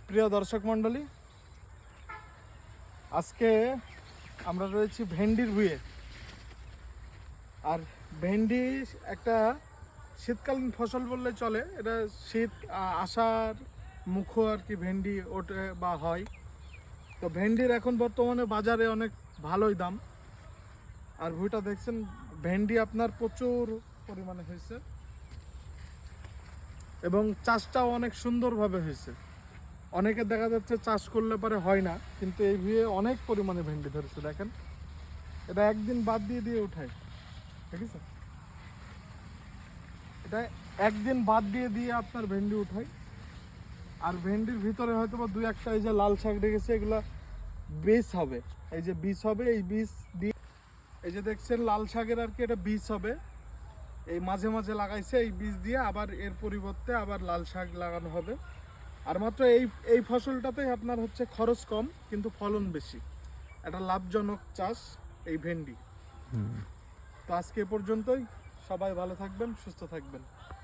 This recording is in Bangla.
প্রিয় দর্শক মণ্ডলী, আজকে আমরা রয়েছি ভেন্ডির ভুঁয়ে। আর ভেন্ডি একটা শীতকালীন ফসল বললে চলে। এটা শীত আসার মুখো আর কি ভেন্ডি ওঠে বা হয়। তো ভেন্ডির এখন বর্তমানে বাজারে অনেক ভালোই দাম। আর ভুঁইটা দেখছেন, ভেন্ডি আপনার প্রচুর পরিমাণে হয়েছে এবং চাষটাও অনেক সুন্দরভাবে হয়েছে। অনেকে দেখা যাচ্ছে চাষ করলে পরে হয় না, কিন্তু এই ভুঁয়ে অনেক পরিমাণে ভেন্ডি ধরেছে। দেখেন, এটা একদিন বাদ দিয়ে দিয়ে উঠায়, ঠিক আছে? এটা একদিন বাদ দিয়ে দিয়ে আপনার ভেন্ডি উঠায়। আর ভেন্ডির ভিতরে হয়তো বা দুই একটা এই যে লাল শাক রেখেছে, এগুলা বীজ হবে। এই যে বীজ হবে, এই বীজ দিয়ে এই যে দেখছেন লাল শাকের আর কি, এটা বীজ হবে। এই মাঝে মাঝে লাগাইছে, এই বীজ দিয়ে আবার এর পরিবর্তে আবার লাল শাক লাগানো হবে। আর মাত্র এই এই ফসলটাতেই আপনার হচ্ছে খরচ কম কিন্তু ফলন বেশি। একটা লাভজনক চাষ এই ভেন্ডি। তো আজকে এ পর্যন্তই। সবাই ভালো থাকবেন, সুস্থ থাকবেন।